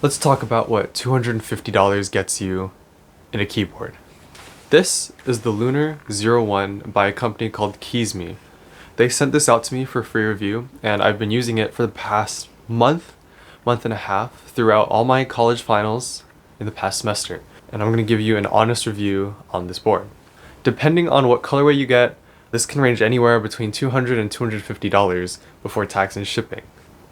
Let's talk about what $250 gets you in a keyboard. This is the Lunar01 by a company called KeysMe. They sent this out to me for free review, and I've been using it for the past month and a half throughout all my college finals in the past semester. And I'm going to give you an honest review on this board. Depending on what colorway you get, this can range anywhere between $200 and $250 before tax and shipping.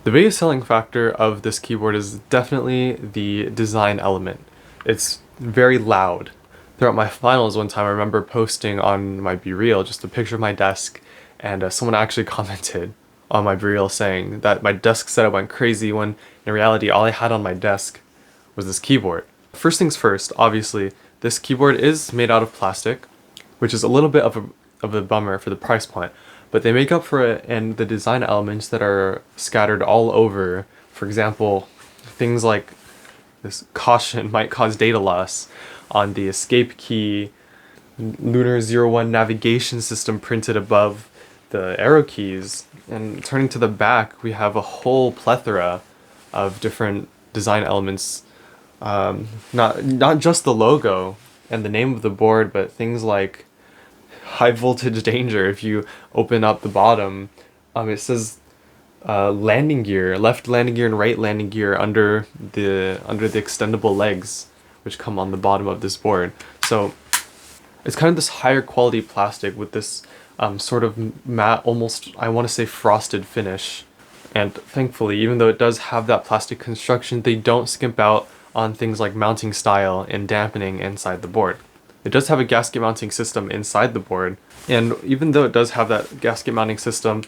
The biggest selling factor of this keyboard is definitely the design element. It's very loud. Throughout my finals one time, I remember posting on my BeReal just a picture of my desk, and someone actually commented on my BeReal saying that my desk setup went crazy when in reality all I had on my desk was this keyboard. First things first, obviously, this keyboard is made out of plastic, which is a little bit of a bummer for the price point, but they make up for it in the design elements that are scattered all over. For example, things like this caution might cause data loss on the escape key, Lunar01 navigation system printed above the arrow keys, and turning to the back we have a whole plethora of different design elements, not just the logo and the name of the board, but things like high voltage danger. If you open up the bottom, it says landing gear, left landing gear and right landing gear under the extendable legs which come on the bottom of this board. So it's kind of this higher quality plastic with this sort of matte, almost, I want to say, frosted finish. And thankfully, even though it does have that plastic construction, they don't skimp out on things like mounting style and dampening inside the board. It does have a gasket mounting system inside the board, and even though it does have that gasket mounting system,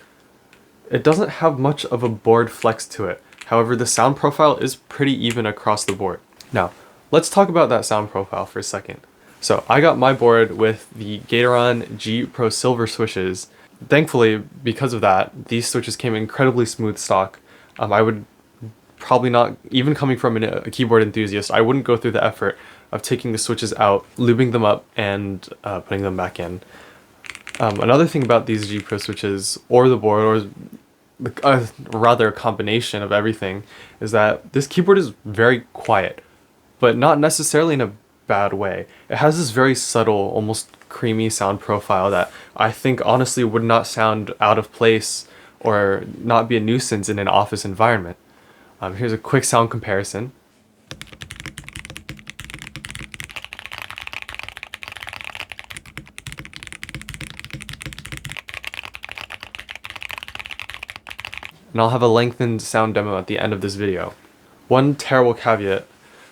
it doesn't have much of a board flex to it. However, the sound profile is pretty even across the board. Now, let's talk about that sound profile for a second. So I got my board with the Gateron G Pro Silver switches. Thankfully, because of that, these switches came incredibly smooth stock. I would probably not, even coming from a keyboard enthusiast, I wouldn't go through the effort of taking the switches out, lubing them up, and putting them back in. Another thing about these G Pro switches, or the board, or rather a combination of everything, is that this keyboard is very quiet, but not necessarily in a bad way. It has this very subtle, almost creamy sound profile that I think honestly would not sound out of place or not be a nuisance in an office environment. Here's a quick sound comparison. And I'll have a lengthened sound demo at the end of this video. One terrible caveat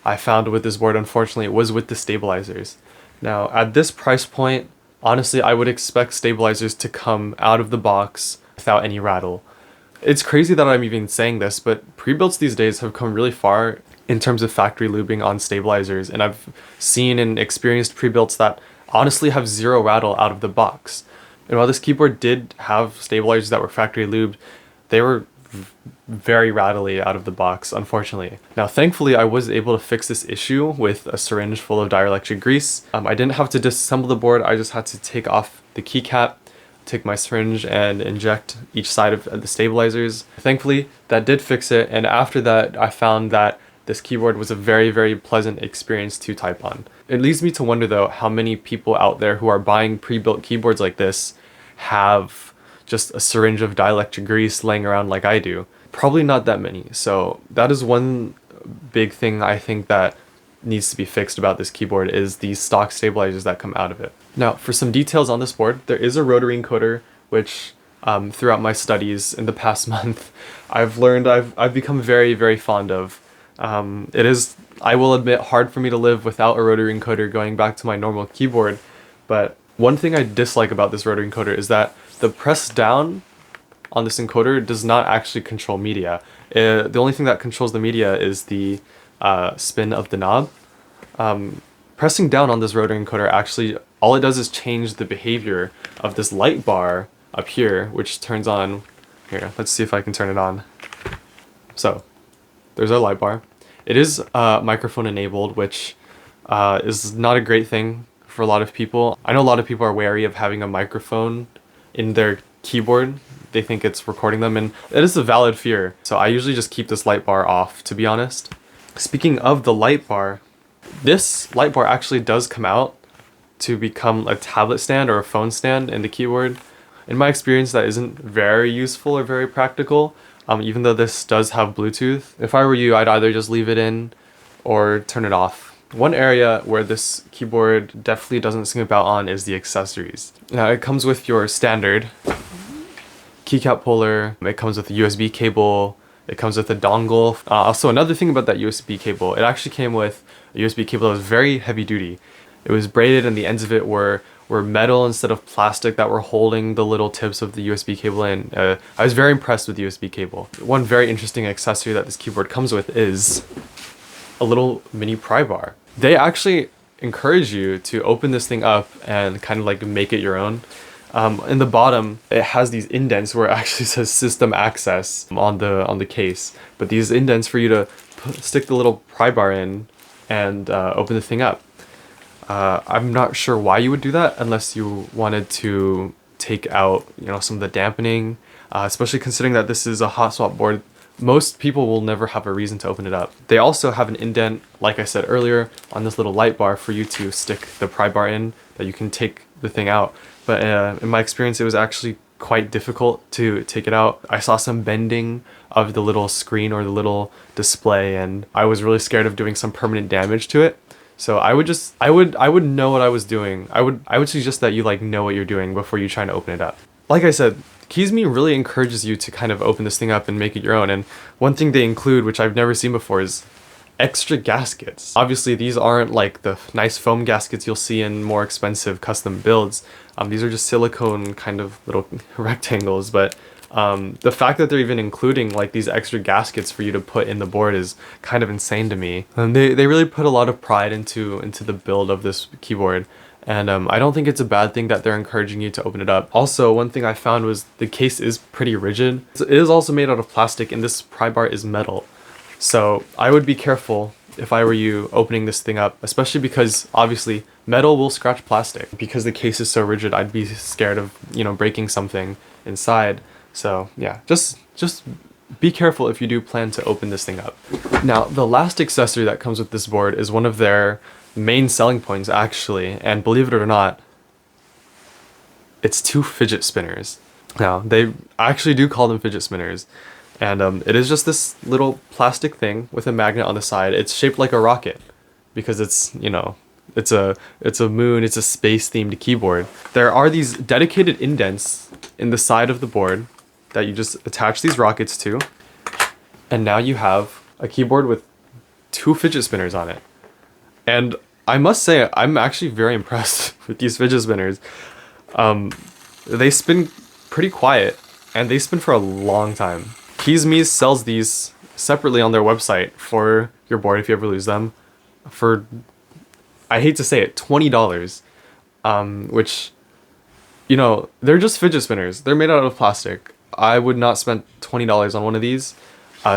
I found with this board, unfortunately, was with the stabilizers. Now, at this price point, honestly, I would expect stabilizers to come out of the box without any rattle. It's crazy that I'm even saying this, but pre-builts these days have come really far in terms of factory lubing on stabilizers, and I've seen and experienced pre-builts that honestly have zero rattle out of the box. And while this keyboard did have stabilizers that were factory lubed, they were very rattly out of the box, unfortunately. Now, thankfully, I was able to fix this issue with a syringe full of dielectric grease. I didn't have to disassemble the board, I just had to take off the keycap, take my syringe, and inject each side of the stabilizers. Thankfully, that did fix it, and after that, I found that this keyboard was a very, very pleasant experience to type on. It leads me to wonder, though, how many people out there who are buying pre-built keyboards like this have just a syringe of dielectric grease laying around like I do. Probably not that many. So that is one big thing I think that needs to be fixed about this keyboard, is these stock stabilizers that come out of it. Now, for some details on this board, there is a rotary encoder, which throughout my studies in the past month, I've learned I've become very, very fond of. It is, I will admit, hard for me to live without a rotary encoder going back to my normal keyboard, but one thing I dislike about this rotary encoder is that the press down on this encoder does not actually control media. The only thing that controls the media is the spin of the knob. Pressing down on this rotary encoder, actually, all it does is change the behavior of this light bar up here, which turns on. Here, let's see if I can turn it on. So, there's our light bar. It is microphone enabled, which is not a great thing for a lot of people. I know a lot of people are wary of having a microphone in their keyboard. They think it's recording them, and it is a valid fear. So I usually just keep this light bar off, to be honest. Speaking of the light bar, this light bar actually does come out to become a tablet stand or a phone stand in the keyboard. In my experience, that isn't very useful or very practical, even though this does have Bluetooth. If I were you, I'd either just leave it in or turn it off. One area where this keyboard definitely doesn't seem about on is the accessories. Now, it comes with your standard keycap puller, it comes with a USB cable, it comes with a dongle. Also, another thing about that USB cable, it actually came with a USB cable that was very heavy duty. It was braided and the ends of it were metal instead of plastic that were holding the little tips of the USB cable in. I was very impressed with the USB cable. One very interesting accessory that this keyboard comes with is a little mini pry bar. They actually encourage you to open this thing up and kind of like make it your own. In the bottom, it has these indents where it actually says system access on the case. But these indents for you to stick the little pry bar in and open the thing up. I'm not sure why you would do that unless you wanted to take out, some of the dampening, especially considering that this is a hot swap board. Most people will never have a reason to open it up. They also have an indent, like I said earlier, on this little light bar for you to stick the pry bar in that you can take the thing out. But in my experience, it was actually quite difficult to take it out. I saw some bending of the little screen or the little display, and I was really scared of doing some permanent damage to it. So I would know what I was doing. I would suggest that you know what you're doing before you try to open it up. Like I said, KeysMe really encourages you to kind of open this thing up and make it your own. And one thing they include, which I've never seen before, is extra gaskets. Obviously, these aren't like the nice foam gaskets you'll see in more expensive custom builds. These are just silicone kind of little rectangles, but the fact that they're even including these extra gaskets for you to put in the board is kind of insane to me. And they really put a lot of pride into the build of this keyboard. And I don't think it's a bad thing that they're encouraging you to open it up. Also, one thing I found was the case is pretty rigid. It is also made out of plastic, and this pry bar is metal. So I would be careful if I were you opening this thing up, especially because obviously metal will scratch plastic. Because the case is so rigid, I'd be scared of, breaking something inside. So yeah, just be careful if you do plan to open this thing up. Now, the last accessory that comes with this board is one of their main selling points actually, and believe it or not, it's 2 fidget spinners. Now, they actually do call them fidget spinners, and it is just this little plastic thing with a magnet on the side. It's shaped like a rocket because it's, it's a moon, it's a space themed keyboard. There are these dedicated indents in the side of the board that you just attach these rockets to, and now you have a keyboard with 2 fidget spinners on it. And I must say, I'm actually very impressed with these fidget spinners. They spin pretty quiet, and they spin for a long time. KeysMe sells these separately on their website for your board if you ever lose them, for, I hate to say it, $20, which, they're just fidget spinners. They're made out of plastic. I would not spend $20 on one of these.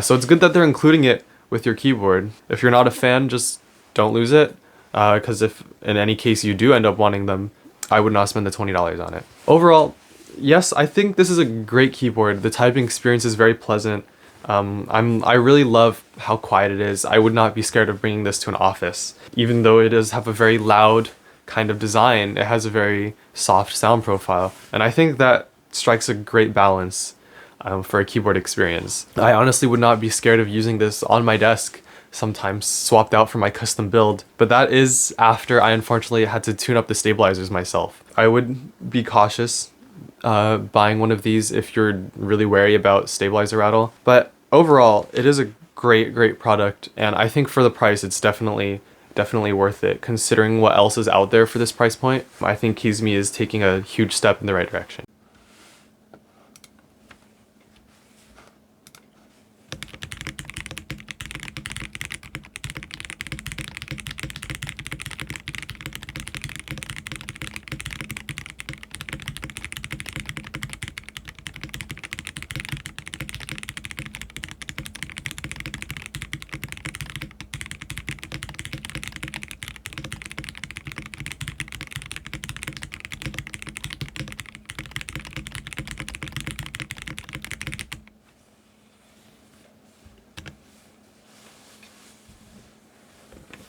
So it's good that they're including it with your keyboard. If you're not a fan, just don't lose it, because if in any case you do end up wanting them, I would not spend the $20 on it. Overall, yes, I think this is a great keyboard. The typing experience is very pleasant. I really love how quiet it is. I would not be scared of bringing this to an office. Even though it does have a very loud kind of design, it has a very soft sound profile. And I think that strikes a great balance for a keyboard experience. I honestly would not be scared of using this on my desk, sometimes swapped out for my custom build, but that is after I unfortunately had to tune up the stabilizers myself. I would be cautious buying one of these if you're really wary about stabilizer rattle, but overall it is a great product, and I think for the price it's definitely worth it considering what else is out there for this price point. I think KeysMe is taking a huge step in the right direction.